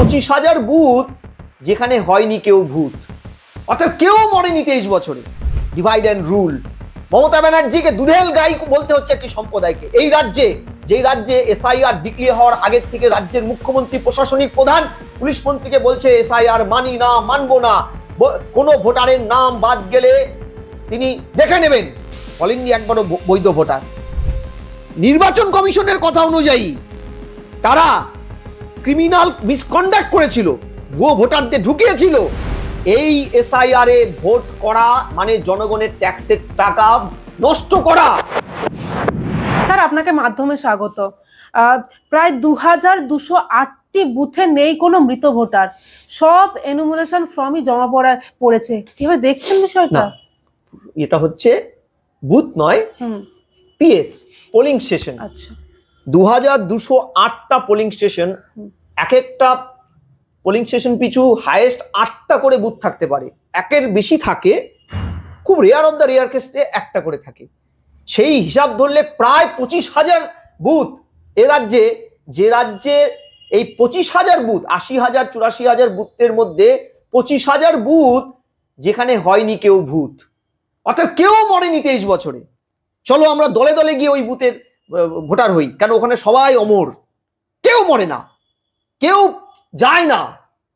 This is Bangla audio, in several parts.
25,000 বুথ যেখানে হয়নি কেউ ভূত, অর্থাৎ কেউ মরেনি 23 বছরে। Divide and rule. মমতা ব্যানার্জিকে দুধেল গাই বলতে হচ্ছে একটি সম্প্রদায়কে। এই রাজ্যে, যেই রাজ্যে এসআইআর ডিক্লেয়ার হওয়ার আগের থেকে রাজ্যের মুখ্যমন্ত্রী, প্রশাসনিক প্রধান, পুলিশ মন্ত্রীকে বলছে এসআইআর মানি না, মানবো না, কোনো ভোটারের নাম বাদ গেলে তিনি দেখে নেবেন, বলেননি একবারও বৈধ ভোটার। নির্বাচন কমিশনের কথা অনুযায়ী তারা ক্রিমিনাল মিসকন্ডাক্ট করেছিল, ভুয়ো ভোটারদের ঢুকিয়েছিল। এই এসআইআর এ ভোট করা মানে জনগণের ট্যাক্সের টাকা নষ্ট করা। স্যার, আপনাকে মাধ্যমে স্বাগত। প্রায় 2208টি বুথে নেই কোনো মৃত ভোটার, সব এনুমারেশন ফর্মই জমা পড়েছে। কিভাবে দেখছেন বিষয়টা? এটা হচ্ছে বুথ নয়, পিএস, পোলিং স্টেশন। আচ্ছা, 2208টা পোলিং স্টেশন, এক একটা পোলিং স্টেশন পিছু হাইয়েস্ট 8টা করে বুথ থাকতে পারে, একের বেশি থাকে, খুব রেয়ার অফ দ্য রেয়ার কেসে একটা করে থাকে। সেই হিসাব ধরলে প্রায় 25,000 বুথ এ রাজ্যে, যে রাজ্যে এই 25,000 বুথ, 80,000 84,000 বুথের মধ্যে 25,000 বুথ যেখানে হয়নি কেউ ভূত, অর্থাৎ কেউ মরেনি 23 বছরে। চলো আমরা দলে দলে গিয়ে ওই বুথের ভোটার হই, কেন ওখানে সবাই অমর, কেউ মরে না, কেউ যায় না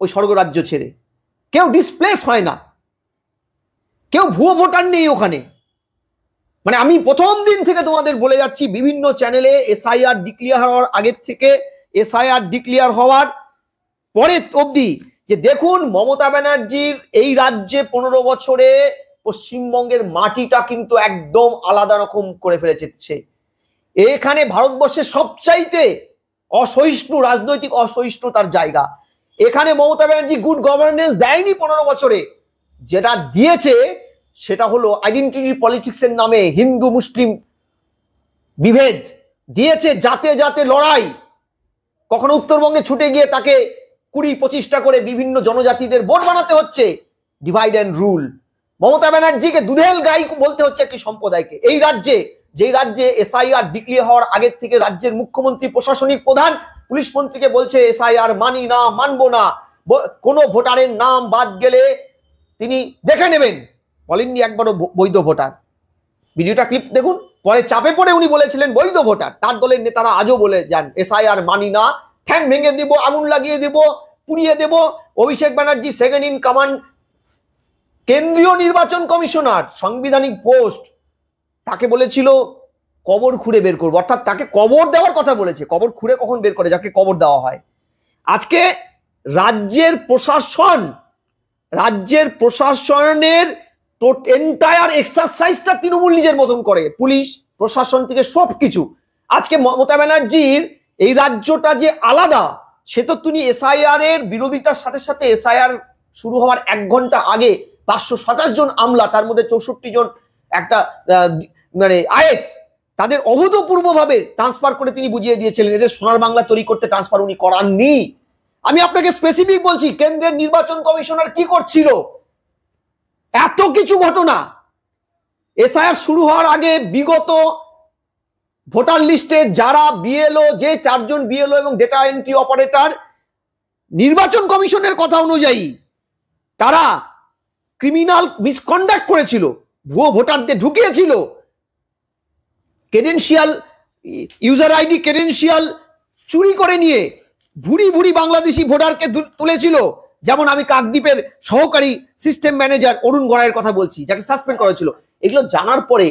ওই স্বর্গরাজ্য ছেড়ে, কেউ ডিসপ্লেস হয় না, কেউ ভুয়ো ভোটার নেই ওখানে। মানে আমি প্রথম দিন থেকে তোমাদের বলে যাচ্ছি বিভিন্ন চ্যানেলে, এসআইআর ডিক্লেয়ার হওয়ার আগের থেকে এসআইআর ডিক্লেয়ার হওয়ার পরে অবধি, যে দেখুন মমতা ব্যানার্জির এই রাজ্যে 15 বছরে পশ্চিমবঙ্গের মাটিটা কিন্তু একদম আলাদা রকম করে ফেলেছে। এখানে ভারতবর্ষের সবচাইতে অসহিষ্ণু, রাজনৈতিক অসহিষ্ণুতার জায়গা। এখানে মমতা ব্যানার্জি গুড গভর্নেন্স দেয়নি 15 বছরে, যেটা দিয়েছে সেটা হলো আইডেন্টিটি পলিটিক্সের নামে হিন্দু মুসলিম বিভেদ দিয়েছে, জাতে জাতে লড়াই। কখনো উত্তরবঙ্গে ছুটে গিয়ে তাকে 20-25টা করে বিভিন্ন জনজাতিদের ভোট বানাতে হচ্ছে। Divide and rule. মমতা ব্যানার্জিকে দুধেল গাই বলতে হচ্ছে একটি সম্প্রদায়কে। এই রাজ্যে, যেই রাজ্যে এসআইআর ডিক্লেয়ার হওয়ার আগের থেকে রাজ্যের মুখ্যমন্ত্রী, প্রশাসনিক প্রধান, পুলিশ মন্ত্রীকে বলছে এসআইআর মানি না, মানবো না, কোনো ভোটারের নাম বাদ গেলে তিনি দেখে নেবেন, বলেননি একবারও বৈধ ভোটার। ভিডিওটা ক্লিপ দেখুন। পরে চাপে পড়ে উনি বলেছিলেন বৈধ ভোটার। তার দলের নেতারা আজও বলে যান এসআইআর মানি না, ঠ্যাং ভেঙে দিব, আগুন লাগিয়ে দেব, পুড়িয়ে দেব। Abhishek Banerjee second in command, কেন্দ্রীয় নির্বাচন কমিশনার, সাংবিধানিক পোস্ট, তাকে বলেছিল কবর খুঁড়ে বের করবো, অর্থাৎ তাকে কবর দেওয়ার কথা বলেছে। কবর খুঁড়ে কখন বের করে যাকে কবর দেওয়া হয়? আজকে রাজ্যের প্রশাসনের এন্টায়ার এক্সারসাইজটা তৃণমূল নিজের মতন করে, পুলিশ প্রশাসন থেকে সবকিছু। আজকে মমতা ব্যানার্জির এই রাজ্যটা যে আলাদা, সে তো তিনি এসআইআর এর বিরোধিতার সাথে সাথে এসআইআর শুরু হওয়ার 1 ঘন্টা আগে 527 জন আমলা, তার মধ্যে 64 জন একটা মানে আইএস, তাদের অভূতপূর্বভাবে ট্রান্সফার করে তিনি বুঝিয়ে দিয়েছিলেন। এদের সোনার বাংলা তৈরি করতে ট্রান্সফার উনি করাননি। আমি আপনাকে স্পেসিফিক বলছি, কেন্দ্রের নির্বাচন কমিশনার কি করছিল? এত কিছু ঘটনা এসআইআর শুরু হওয়ার আগে বিগত ভোটার লিস্টে যারা বিএলও, যে 4 জন বিএলও এবং ডেটা এন্ট্রি অপারেটর, নির্বাচন কমিশনের কথা অনুযায়ী তারা ক্রিমিনাল মিসকন্ডাক্ট করেছিল, ভুয়ো ভোটারদের ঢুকিয়েছিল, ক্রেডেনশিয়াল, ইউজার আইডি ক্রেডেনশিয়াল চুরি করে নিয়ে ভুরি ভুরি বাংলাদেশি ভোটারকে তুলেছিল। যেমন আমি কাকদ্বীপের সহকারী সিস্টেম ম্যানেজার অরুণ গড়াইয়ের কথা বলছি, যাকে সাসপেন্ড করা হয়েছিল। এগুলো জানার পরে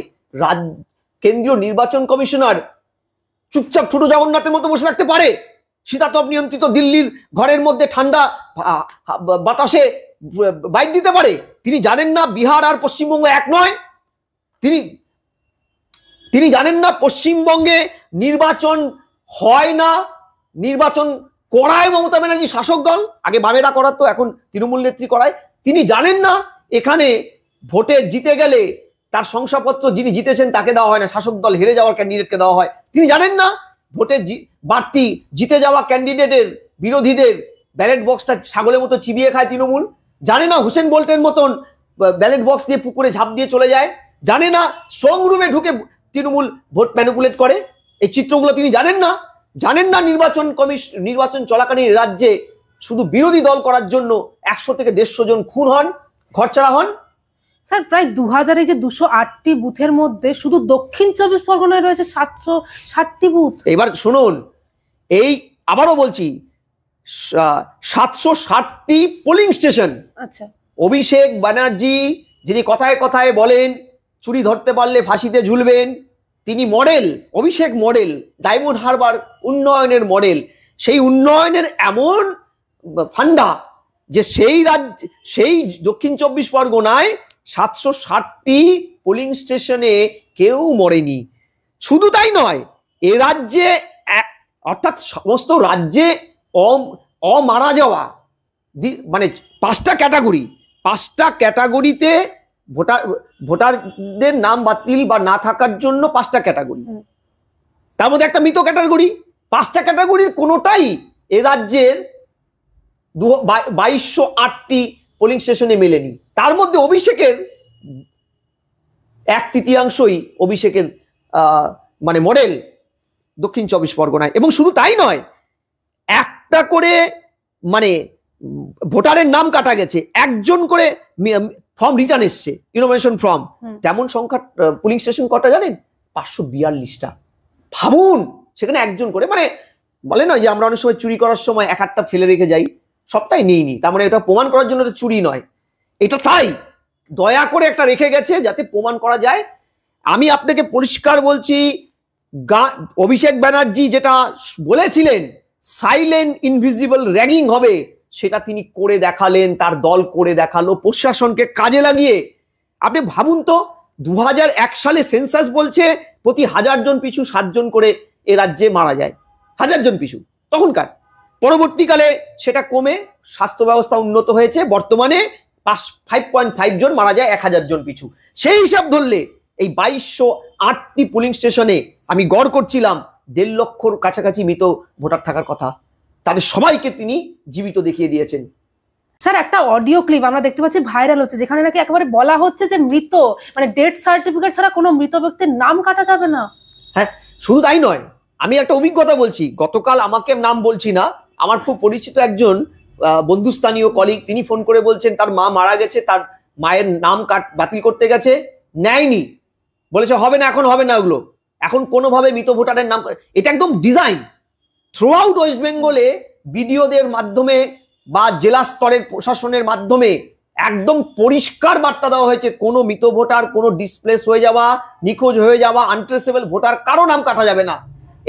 কেন্দ্রীয় নির্বাচন কমিশনার চুপচাপ ছোট জগন্নাথের মতো বসে থাকতে পারে? শীতাতপ নিয়ন্ত্রিত দিল্লির ঘরের মধ্যে ঠান্ডা বাতাসে বাইক দিতে পারে? তিনি জানেন না বিহার আর পশ্চিমবঙ্গ এক নয়? তিনি জানেন না পশ্চিমবঙ্গে নির্বাচন হয় না, নির্বাচন করায় মমতা ব্যানার্জি শাসক দল, আগে বামেরা করাতো, এখন তৃণমূল নেত্রী করায়। তিনি জানেন না এখানে ভোটে জিতে গেলে তার শংসাপত্র যিনি জিতেছেন তাকে দেওয়া হয় না, শাসক দল হেরে যাওয়ার ক্যান্ডিডেটকে দেওয়া হয়। তিনি জানেন না ভোটে বাড়তি জিতে যাওয়া ক্যান্ডিডেটের বিরোধীদের ব্যালট বক্সটা ছাগলের মতো চিবিয়ে খায় তৃণমূল। জানে না হোসেন বোল্টের মতন ব্যালট বক্স দিয়ে পুকুরে ঝাঁপ দিয়ে চলে যায়। জানে না স্ট্রং রুমে ঢুকে তৃণমূল ভোট ম্যানিপুলেট করে। এই চিত্রগুলো তিনি জানেন না। নির্বাচন চলাকালীন রাজ্যে শুধু বিরোধী দল করার জন্য 100 থেকে 150 জন খুন হন, ঘরছাড়া হন। স্যার প্রায় 2000 এই যে 208টি বুথের মধ্যে শুধু দক্ষিণ 24 পরগনায় রয়েছে 760টি বুথ। এবার শুনুন, এই আবারও বলছি 760টি পোলিং স্টেশন। আচ্ছা, অভিষেক ব্যানার্জি যিনি কথায় কথায় বলেন চুরি ধরতে পারলে ফাঁসিতে ঝুলবেন, তিনি মডেল, অভিষেক মডেল, ডায়মন্ড হারবার উন্নয়নের মডেল। সেই উন্নয়নের এমন ফান্ডা যে সেই দক্ষিণ 24 পরগনায় 760টি পোলিং স্টেশনে কেউ মরেনি। শুধু তাই নয়, এ রাজ্যে অর্থাৎ সমস্ত রাজ্যে অমারা যাওয়া মানে 5টা ক্যাটাগরিতে ভোটারদের নাম বাতিল বা না থাকার জন্য 5টা ক্যাটাগরি, তার মধ্যে একটা মৃত ক্যাটাগরি। 5টা ক্যাটাগরির কোনোটাই এ রাজ্যের 2208টি পোলিং স্টেশনে মেলেনি। তার মধ্যে অভিষেকের 1/3 অভিষেকের মানে মডেল দক্ষিণ 24 পরগনায়। এবং শুধু তাই নয়, একটা করে মানে ভোটারের নাম কাটা গেছে, একজন করে ফর্ম রিটার্ন এসছে, ইনোভেশন ফর্ম। তেমন সংখ্যা পোলিং স্টেশন কটা জানেন? 542টা। ভাবুন, সেখানে একজন করে, মানে বলে না যে আমরা অনেক সময় চুরি করার সময় 1-8টা ফেলে রেখে যাই, সবটাই নিইনি, তার মানে এটা প্রমাণ করার জন্য এটা চুরি নয়, এটা তাই দয়া করে একটা রেখে গেছে যাতে প্রমাণ করা যায়। আমি আপনাকে পরিষ্কার বলছি, অভিষেক ব্যানার্জি যেটা বলেছিলেন সাইলেন্ট ইনভিজিবল র্যাগিং হবে, সেটা তিনি করে দেখালেন, তার দল করে দেখালো প্রশাসনকে কাজে লাগিয়ে। আপনি ভাবুন তো, 2001 সালে সেন্সাস বলছে প্রতি 1000 জন পিছু 7 জন করে এ রাজ্যে মারা যায়, 1000 জন পিছু। তখনকার পরবর্তীকালে সেটা কমে স্বাস্থ্য ব্যবস্থা উন্নত হয়েছে, বর্তমানে 5.5 জন মারা যায় 1000 জন পিছু। সেই হিসাব ধরলে এই 2208টি পোলিং স্টেশনে আমি গড় করছিলাম 1.5 লক্ষর কাছাকাছি মৃত ভোটার থাকার কথা। তাদের সবাইকে তিনি জীবিত দেখিয়ে দিয়েছেন। স্যার একটা অডিও ক্লিপ আমরা দেখতে পাচ্ছি ভাইরাল হচ্ছে, যেখানে নাকি একেবারে বলা হচ্ছে যে মৃত মানে ডেথ সার্টিফিকেট ছাড়া কোনো মৃত ব্যক্তির নাম কাটা যাবে না। হ্যাঁ, শুধু তাই নয়, আমি একটা অভিজ্ঞতা বলছি। গতকাল, আমাকে নাম বলছি না, আমার খুব পরিচিত একজন বন্ধুস্থানীয় কলিগ, তিনি ফোন করে বলছেন তার মা মারা গেছে, তার মায়ের নাম বাতিল করতে গেছে, নেয়নি, বলেছে হবে না, এখন হবে না ওগুলো, এখন কোনোভাবে মৃত ভোটারের নাম। এটা একদম ডিজাইন থ্রু আউট ওয়েস্ট বেঙ্গলে বিডিওদের মাধ্যমে বা জেলা স্তরের প্রশাসনের মাধ্যমে একদম পরিষ্কার বার্তা দেওয়া হয়েছে, কোনো মৃত ভোটার, কোনো ডিসপ্লেস হয়ে যাওয়া, নিখোঁজ হয়ে যাওয়া, আনট্রেসেবল ভোটার কারো নাম কাটা যাবে না।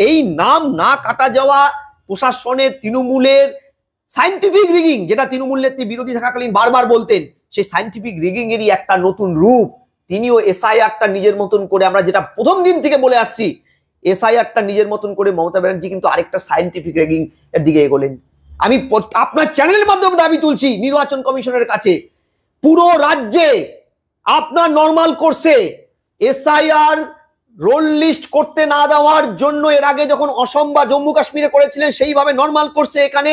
এই নাম না কাটা যাওয়া প্রশাসনের, তৃণমূলের সায়েন্টিফিক রিগিং, যেটা তৃণমূল নেত্রী বিরোধী থাকাকালীন বারবার বলতেন, সেই সায়েন্টিফিক রিগিং এরই একটা নতুন রূপ। তিনিও এসআইআরটা নিজের মতন করে, আমরা যেটা প্রথম দিন থেকে বলে আসছি, এসআইআরটা নিজের মতন করে মমতা ব্যানার্জি কিন্তু আরেকটা সায়েন্টিফিক রিগিং এর দিকে এগোলেন। আমি আপনার চ্যানেলের মাধ্যমে দাবি তুলছি নির্বাচন কমিশনের কাছে, পুরো রাজ্যে আপনার নর্মাল কোর্সে এসআইআর রোল লিস্ট করতে না দেওয়ার জন্য এর আগে যখন অসম বা জম্মু কাশ্মীরে করেছিলেন, সেইভাবে নর্মাল কোর্সে এখানে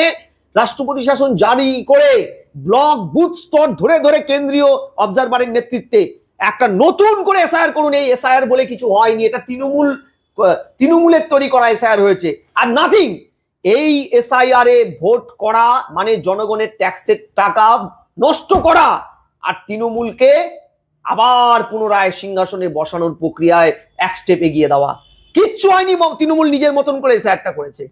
রাষ্ট্রপতি শাসন জারি করে ব্লক বুথ স্তর ধরে ধরে কেন্দ্রীয় অবজারভারের নেতৃত্বে একটা নতুন করে এসআইআর করুন। এই এসআইআর বলে কিছু হয়নি, এটা তৃণমূলের তৈরি করা এসআইআর হয়েছে আর নাথিং। এই এসআইআর এ ভোট করা মানে জনগণের ট্যাক্সের টাকা নষ্ট করা আর তৃণমূলকে আবার পুনরায় সিংহাসনে বসানোর প্রক্রিয়ায় এক স্টেপ এগিয়ে দেওয়া। কিচ্ছু হয়নি, তৃণমূল নিজের মতন করে এসআইআরটা করেছে,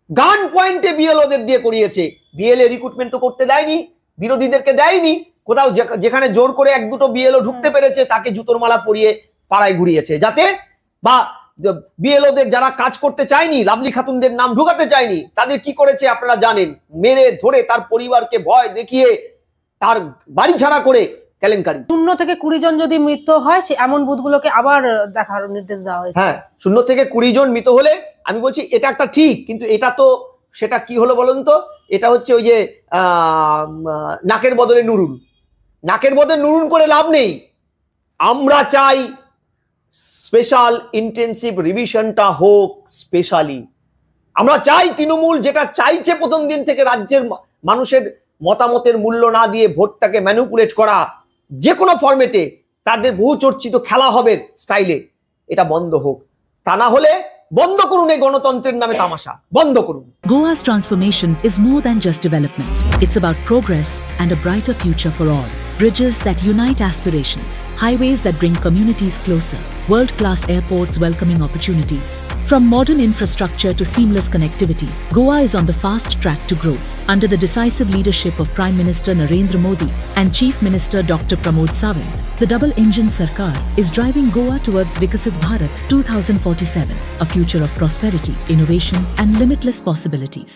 গান পয়েন্টে বিএলওদের দিয়ে করিয়েছে। বিএলএ রিক্রুটমেন্ট তো করতে দেয়নি, বিরোধীদেরকে দেয়নি, কোথাও যেখানে জোর করে 1-2 বিএলও ঢুকতে পেরেছে তাকে জুতোর মালা পরিয়ে পাড়ায় ঘুরিয়েছে, যাতে বা বিএলওদের যারা কাজ করতে চায়নি, লাভলি খাতুনদের নাম ঢুকাতে চায়নি, তাদের কি করেছে আপনারা জানেন, মেরে ধরে তার পরিবারকে ভয় দেখিয়ে তার বাড়ি ছাড়া করে কেলেঙ্কারি। 0 থেকে 20 জন যদি মৃত্যু হয়, সে এমন বুথগুলোকে আবার দেখার নির্দেশ দেওয়া হয়েছে। হ্যাঁ, 0 থেকে 20 জন মৃত হলে আমি বলছি এটা একটা ঠিক, কিন্তু এটা তো সেটা কি হলো বলুন তো, এটা হচ্ছে ওই যে নাকের বদলে নুরুন, নাকের বদলে নুরুন করে লাভ নেই। আমরা চাই স্পেশাল ইন্টেন্সিভ রিভিশনটা হোক স্পেশালি। আমরা চাই তৃণমূল যেটা চাইছে প্রথম দিন থেকে, রাজ্যের মানুষের মতামতের মূল্য না দিয়ে ভোটটাকে ম্যানিপুলেট করা, যে কোনো ফরম্যাটে তাদের বহু চর্চিত খেলা হবে স্টাইলে, এটা বন্ধ হোক। তা না হলে বন্ধ করুন এই গণতন্ত্রের নামে তামাশা, বন্ধ করুন। Goa's transformation is more than just development. It's about progress and a brighter future for all. Bridges that unite aspirations, highways that bring communities closer, world-class airports welcoming opportunities. From modern infrastructure to seamless connectivity, Goa is on the fast track to grow. Under the decisive leadership of Prime Minister Narendra Modi and Chief Minister Dr. Pramod Sawant, the double-engine Sarkar is driving Goa towards Vikasit Bharat 2047, a future of prosperity, innovation and limitless possibilities.